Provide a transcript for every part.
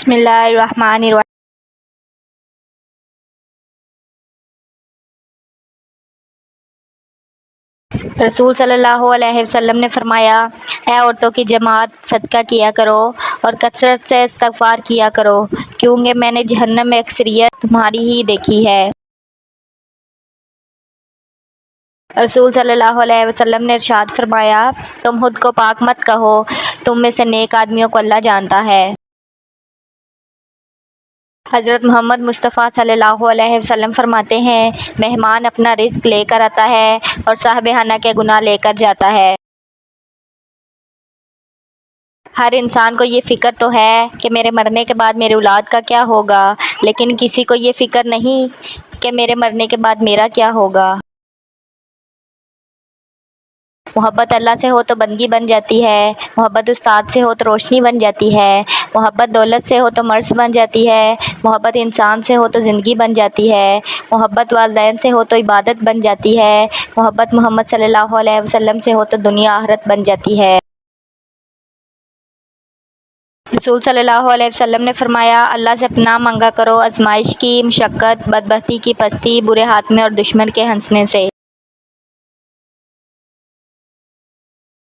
بسم اللہ الرحمن الرحیم۔ رسول صلی اللہ علیہ وسلم نے فرمایا، اے عورتوں کی جماعت، صدقہ کیا کرو اور کثرت سے استغفار کیا کرو، کیونکہ میں نے جہنم میں اکثریت تمہاری ہی دیکھی ہے۔ رسول صلی اللہ علیہ وسلم نے ارشاد فرمایا، تم خود کو پاک مت کہو، تم میں سے نیک آدمیوں کو اللہ جانتا ہے۔ حضرت محمد مصطفیٰ صلی اللہ علیہ وسلم فرماتے ہیں، مہمان اپنا رزق لے کر آتا ہے اور صاحب خانہ کے گناہ لے کر جاتا ہے۔ ہر انسان کو یہ فکر تو ہے کہ میرے مرنے کے بعد میری اولاد کا کیا ہوگا، لیکن کسی کو یہ فکر نہیں کہ میرے مرنے کے بعد میرا کیا ہوگا۔ محبت اللہ سے ہو تو بندگی بن جاتی ہے، محبت استاد سے ہو تو روشنی بن جاتی ہے، محبت دولت سے ہو تو مرض بن جاتی ہے، محبت انسان سے ہو تو زندگی بن جاتی ہے، محبت والدین سے ہو تو عبادت بن جاتی ہے، محبت محمد صلی اللہ علیہ وسلم سے ہو تو دنیا آخرت بن جاتی ہے۔ رسول صلی اللہ علیہ وسلم نے فرمایا، اللہ سے پناہ مانگا کرو آزمائش کی، مشقت، بدبختی کی پستی، برے خاتمے اور دشمن کے ہنسنے سے۔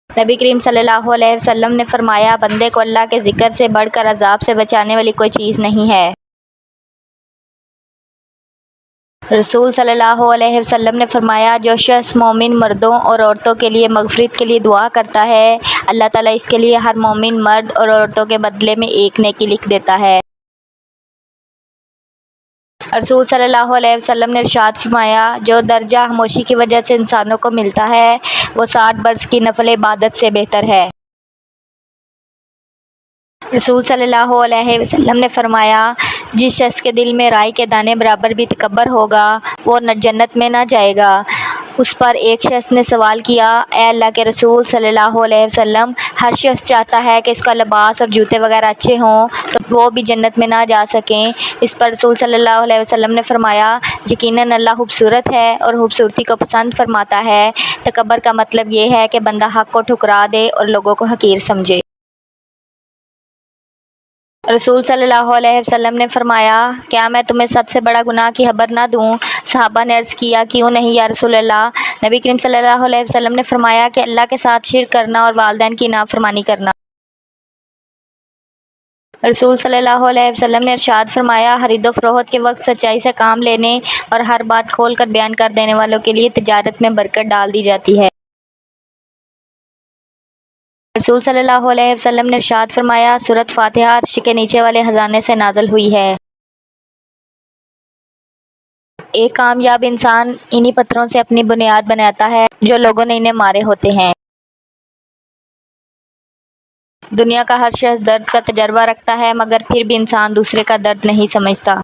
نبی کریم صلی اللہ علیہ وسلم نے فرمایا، بندے کو اللہ کے ذکر سے بڑھ کر عذاب سے بچانے والی کوئی چیز نہیں ہے۔ رسول صلی اللہ علیہ وسلم نے فرمایا، جو شخص مومن مردوں اور عورتوں کے لیے مغفرت کے لیے دعا کرتا ہے، اللہ تعالیٰ اس کے لیے ہر مومن مرد اور عورتوں کے بدلے میں ایک نیکی لکھ دیتا ہے۔ رسول صلی اللہ علیہ وسلم نے ارشاد فرمایا، جو درجہ خاموشی کی وجہ سے انسانوں کو ملتا ہے وہ 60 برس کی نفل عبادت سے بہتر ہے۔ رسول صلی اللہ علیہ وسلم نے فرمایا، جس شخص کے دل میں رائی کے دانے برابر بھی تکبر ہوگا وہ جنت میں نہ جائے گا۔ اس پر ایک شخص نے سوال کیا، اے اللہ کے رسول صلی اللہ علیہ وسلم، ہر شخص چاہتا ہے کہ اس کا لباس اور جوتے وغیرہ اچھے ہوں تو وہ بھی جنت میں نہ جا سکیں۔ اس پر رسول صلی اللہ علیہ وسلم نے فرمایا، یقیناً اللہ خوبصورت ہے اور خوبصورتی کو پسند فرماتا ہے۔ تکبر کا مطلب یہ ہے کہ بندہ حق کو ٹھکرا دے اور لوگوں کو حقیر سمجھے۔ رسول صلی اللہ علیہ وسلم نے فرمایا، کیا میں تمہیں سب سے بڑا گناہ کی خبر نہ دوں؟ صحابہ نے عرض کیا، کیوں نہیں یا رسول اللہ؟ نبی کریم صلی اللہ علیہ وسلم نے فرمایا کہ اللہ کے ساتھ شرک کرنا اور والدین کی نافرمانی کرنا۔ رسول صلی اللہ علیہ وسلم نے ارشاد فرمایا، خرید و فروخت کے وقت سچائی سے کام لینے اور ہر بات کھول کر بیان کر دینے والوں کے لیے تجارت میں برکت ڈال دی جاتی ہے۔ رسول صلی اللہ علیہ وسلم نے ارشاد فرمایا، سورۃ فاتحہ عرش کے نیچے والے خزانے سے نازل ہوئی ہے۔ ایک کامیاب انسان انہی پتھروں سے اپنی بنیاد بناتا ہے جو لوگوں نے انہیں مارے ہوتے ہیں۔ دنیا کا ہر شخص درد کا تجربہ رکھتا ہے، مگر پھر بھی انسان دوسرے کا درد نہیں سمجھتا۔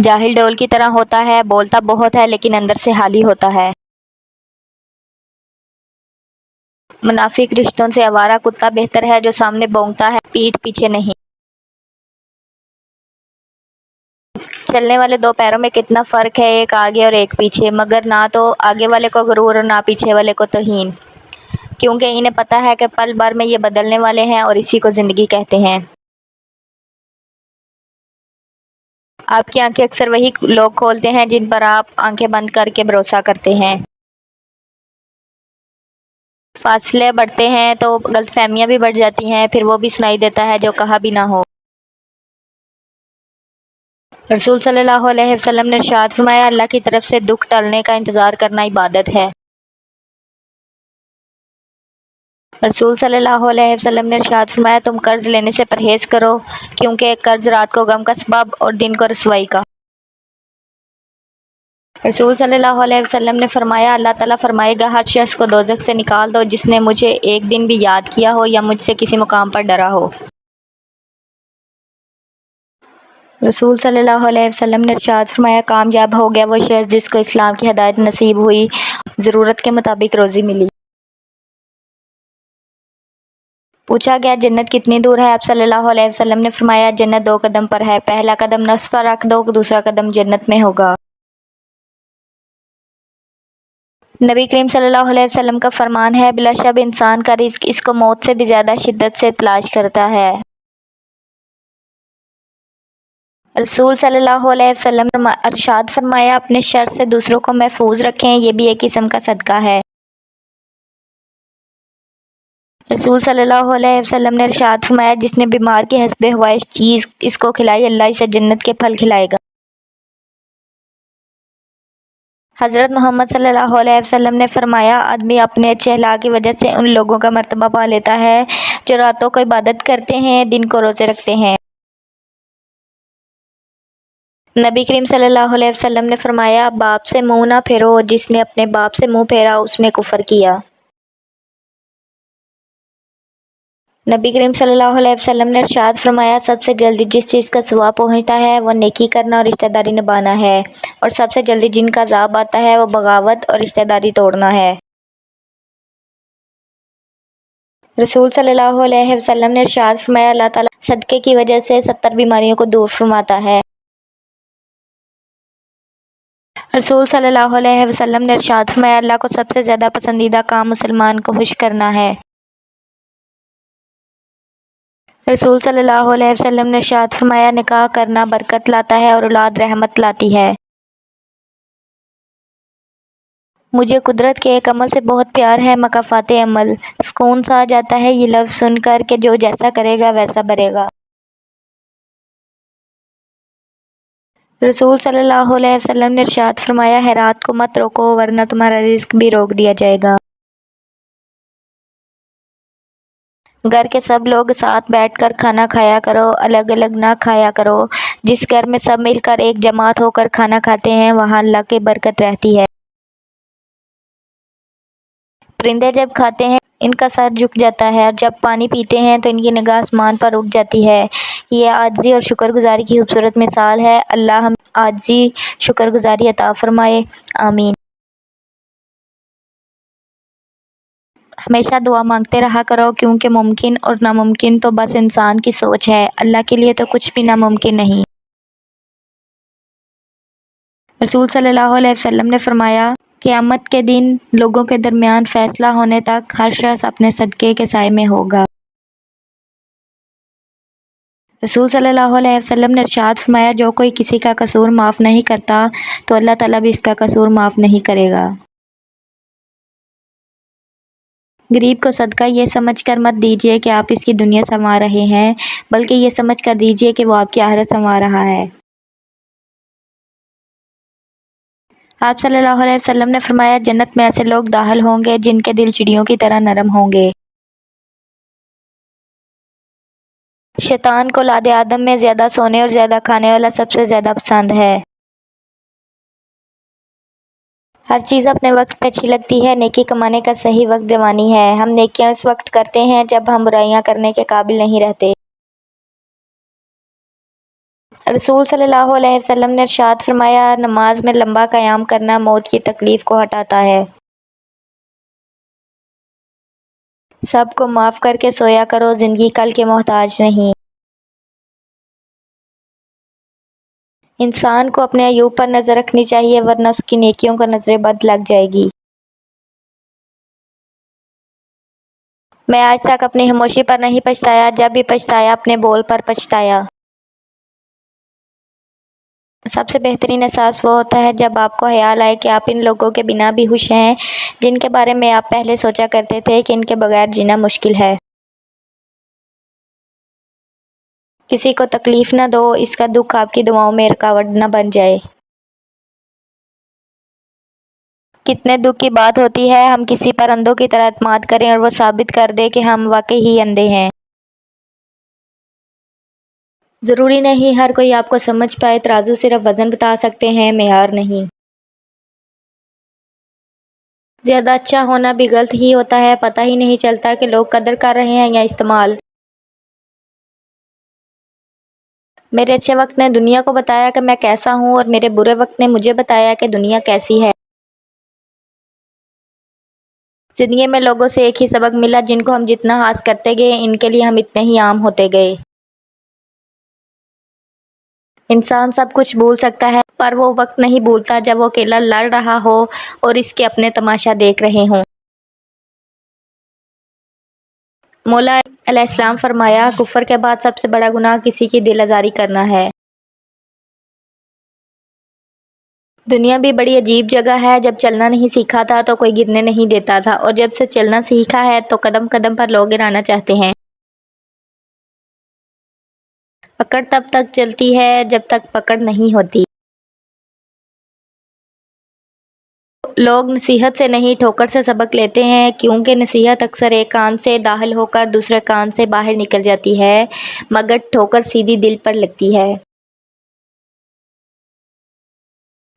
جاہل ڈول کی طرح ہوتا ہے، بولتا بہت ہے لیکن اندر سے خالی ہوتا ہے۔ منافق رشتوں سے آوارہ کتا بہتر ہے جو سامنے بھونکتا ہے پیٹھ پیچھے نہیں۔ چلنے والے دو پیروں میں کتنا فرق ہے، ایک آگے اور ایک پیچھے، مگر نہ تو آگے والے کو غرور اور نہ پیچھے والے کو توہین، کیونکہ انہیں پتہ ہے کہ پل بھر میں یہ بدلنے والے ہیں اور اسی کو زندگی کہتے ہیں۔ آپ کی آنکھیں اکثر وہی لوگ کھولتے ہیں جن پر آپ آنکھیں بند کر کے بھروسہ کرتے ہیں۔ فاصلے بڑھتے ہیں تو غلط فہمیاں بھی بڑھ جاتی ہیں، پھر وہ بھی سنائی دیتا ہے جو کہا بھی نہ ہو۔ رسول صلی اللہ علیہ وسلم نے ارشاد فرمایا، اللہ کی طرف سے دکھ ٹلنے کا انتظار کرنا عبادت ہے۔ رسول صلی اللہ علیہ وسلم نے ارشاد فرمایا، تم قرض لینے سے پرہیز کرو، کیونکہ ایک قرض رات کو غم کا سبب اور دن کو رسوائی کا۔ رسول صلی اللہ علیہ وسلم نے فرمایا، اللہ تعالیٰ فرمائے گا، ہر شخص کو دوزخ سے نکال دو جس نے مجھے ایک دن بھی یاد کیا ہو یا مجھ سے کسی مقام پر ڈرا ہو۔ رسول صلی اللہ علیہ وسلم نے ارشاد فرمایا، کامیاب ہو گیا وہ شخص جس کو اسلام کی ہدایت نصیب ہوئی، ضرورت کے مطابق روزی ملی۔ پوچھا گیا، جنت کتنی دور ہے؟ آپ صلی اللہ علیہ وسلم نے فرمایا، جنت 2 قدم پر ہے، پہلا قدم نفس پر رکھ دو، دوسرا قدم جنت میں ہوگا۔ نبی کریم صلی اللہ علیہ وسلم کا فرمان ہے، بلا شک انسان کا رزق اس کو موت سے بھی زیادہ شدت سے تلاش کرتا ہے۔ رسول صلی اللہ علیہ وسلم نے ارشاد فرمایا، اپنے شر سے دوسروں کو محفوظ رکھیں، یہ بھی ایک قسم کا صدقہ ہے۔ رسول صلی اللہ علیہ وسلم نے ارشاد فرمایا، جس نے بیمار کی حسب خواہش چیز اس کو کھلائی، اللہ اسے جنت کے پھل کھلائے گا۔ حضرت محمد صلی اللہ علیہ وسلم نے فرمایا، آدمی اپنے اچھے اخلاق کی وجہ سے ان لوگوں کا مرتبہ پا لیتا ہے جو راتوں کو عبادت کرتے ہیں، دن کو روزے رکھتے ہیں۔ نبی کریم صلی اللہ علیہ وسلم نے فرمایا، باپ سے منہ نہ پھیرو، جس نے اپنے باپ سے منہ پھیرا اس نے کفر کیا۔ نبی کریم صلی اللہ علیہ وسلم نے ارشاد فرمایا، سب سے جلدی جس چیز کا ثواب پہنچتا ہے وہ نیکی کرنا اور رشتہ داری نبھانا ہے، اور سب سے جلدی جن کا عذاب آتا ہے وہ بغاوت اور رشتہ داری توڑنا ہے۔ رسول صلی اللہ علیہ وسلم نے ارشاد فرمایا، اللہ تعالیٰ صدقے کی وجہ سے 70 بیماریوں کو دور فرماتا ہے۔ رسول صلی اللہ علیہ وسلم نے ارشاد فرمایا، اللہ کو سب سے زیادہ پسندیدہ کام مسلمان کو خوش کرنا ہے۔ رسول صلی اللہ علیہ وسلم نے ارشاد فرمایا، نکاح کرنا برکت لاتا ہے اور اولاد رحمت لاتی ہے۔ مجھے قدرت کے ایک عمل سے بہت پیار ہے، مکافات عمل۔ سکون سا آ جاتا ہے یہ لفظ سن کر کہ جو جیسا کرے گا ویسا بھرے گا۔ رسول صلی اللہ علیہ وسلم نے ارشاد فرمایا، خیرات کو مت روکو ورنہ تمہارا رزق بھی روک دیا جائے گا۔ گھر کے سب لوگ ساتھ بیٹھ کر کھانا کھایا کرو، الگ الگ نہ کھایا کرو۔ جس گھر میں سب مل کر ایک جماعت ہو کر کھانا کھاتے ہیں وہاں اللہ کی برکت رہتی ہے۔ پرندے جب کھاتے ہیں ان کا سر جھک جاتا ہے، اور جب پانی پیتے ہیں تو ان کی نگاہ آسمان پر اٹھ جاتی ہے۔ یہ عاجزی اور شکر گزاری کی خوبصورت مثال ہے۔ اللہ ہمیں عاجزی شکر گزاری عطا فرمائے، آمین۔ ہمیشہ دعا مانگتے رہا کرو، کیونکہ ممکن اور ناممکن تو بس انسان کی سوچ ہے، اللہ کے لیے تو کچھ بھی ناممکن نہیں۔ رسول صلی اللہ علیہ وسلم نے فرمایا، قیامت کے دن لوگوں کے درمیان فیصلہ ہونے تک ہر شخص اپنے صدقے کے سائے میں ہوگا۔ رسول صلی اللہ علیہ وسلم نے ارشاد فرمایا، جو کوئی کسی کا قصور معاف نہیں کرتا تو اللہ تعالیٰ بھی اس کا قصور معاف نہیں کرے گا۔ غریب کو صدقہ یہ سمجھ کر مت دیجیے کہ آپ اس کی دنیا سنوار رہے ہیں، بلکہ یہ سمجھ کر دیجیے کہ وہ آپ کی آخرت سنوار رہا ہے۔ آپ صلی اللہ علیہ وسلم نے فرمایا، جنت میں ایسے لوگ داخل ہوں گے جن کے دل چڑیوں کی طرح نرم ہوں گے۔ شیطان کو اولاد آدم میں زیادہ سونے اور زیادہ کھانے والا سب سے زیادہ پسند ہے۔ ہر چیز اپنے وقت پہ اچھی لگتی ہے، نیکی کمانے کا صحیح وقت جوانی ہے۔ ہم نیکیاں اس وقت کرتے ہیں جب ہم برائیاں کرنے کے قابل نہیں رہتے۔ رسول صلی اللہ علیہ وسلم نے ارشاد فرمایا، نماز میں لمبا قیام کرنا موت کی تکلیف کو ہٹاتا ہے۔ سب کو معاف کر کے سویا کرو، زندگی کل کے محتاج نہیں۔ انسان کو اپنے عیوب پر نظر رکھنی چاہیے ورنہ اس کی نیکیوں کو نظر بد لگ جائے گی۔ میں آج تک اپنی خاموشی پر نہیں پچھتایا، جب بھی پچھتایا اپنے بول پر پچھتایا۔ سب سے بہترین احساس وہ ہوتا ہے جب آپ کو خیال آئے کہ آپ ان لوگوں کے بنا بھی خوش ہیں جن کے بارے میں آپ پہلے سوچا کرتے تھے کہ ان کے بغیر جینا مشکل ہے۔ کسی کو تکلیف نہ دو، اس کا دکھ آپ کی دعاؤں میں رکاوٹ نہ بن جائے۔ کتنے دکھ کی بات ہوتی ہے ہم کسی پر اندھوں کی طرح اعتماد کریں اور وہ ثابت کر دے کہ ہم واقعی ہی اندھے ہیں۔ ضروری نہیں ہر کوئی آپ کو سمجھ پائے، ترازو صرف وزن بتا سکتے ہیں، معیار نہیں۔ زیادہ اچھا ہونا بھی غلط ہی ہوتا ہے، پتہ ہی نہیں چلتا کہ لوگ قدر کر رہے ہیں یا استعمال۔ میرے اچھے وقت نے دنیا کو بتایا کہ میں کیسا ہوں، اور میرے برے وقت نے مجھے بتایا کہ دنیا کیسی ہے۔ زندگی میں لوگوں سے ایک ہی سبق ملا، جن کو ہم جتنا خاص کرتے گئے ان کے لیے ہم اتنے ہی عام ہوتے گئے۔ انسان سب کچھ بھول سکتا ہے پر وہ وقت نہیں بھولتا جب وہ اکیلا لڑ رہا ہو اور اس کے اپنے تماشا دیکھ رہے ہوں۔ مولا علیہ السلام فرمایا، کفر کے بعد سب سے بڑا گناہ کسی کی دل آزاری کرنا ہے۔ دنیا بھی بڑی عجیب جگہ ہے، جب چلنا نہیں سیکھا تھا تو کوئی گرنے نہیں دیتا تھا، اور جب سے چلنا سیکھا ہے تو قدم قدم پر لوگ گرانا چاہتے ہیں۔ اکڑ تب تک چلتی ہے جب تک پکڑ نہیں ہوتی۔ لوگ نصیحت سے نہیں ٹھوکر سے سبق لیتے ہیں، کیونکہ نصیحت اکثر ایک کان سے داخل ہو کر دوسرے کان سے باہر نکل جاتی ہے، مگر ٹھوکر سیدھی دل پر لگتی ہے۔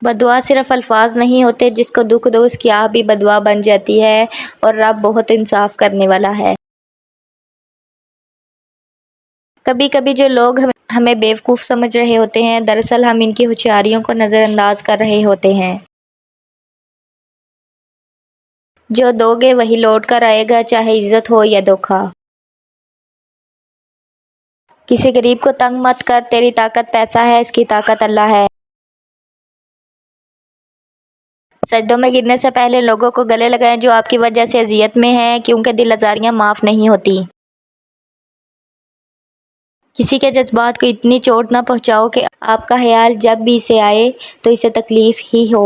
بدعا صرف الفاظ نہیں ہوتے، جس کو دکھ دو اس کی آہ بھی بدعا بن جاتی ہے، اور رب بہت انصاف کرنے والا ہے۔ کبھی کبھی جو لوگ ہمیں بیوقوف سمجھ رہے ہوتے ہیں، دراصل ہم ان کی ہوشیاریوں کو نظر انداز کر رہے ہوتے ہیں۔ جو دو گے وہی لوٹ کر آئے گا، چاہے عزت ہو یا دھوکہ۔ کسی غریب کو تنگ مت کر، تیری طاقت پیسہ ہے، اس کی طاقت اللہ ہے۔ سجدوں میں گرنے سے پہلے لوگوں کو گلے لگائیں جو آپ کی وجہ سے اذیت میں ہیں، کیونکہ دل آزاریاں معاف نہیں ہوتی۔ کسی کے جذبات کو اتنی چوٹ نہ پہنچاؤ کہ آپ کا خیال جب بھی اسے آئے تو اسے تکلیف ہی ہو۔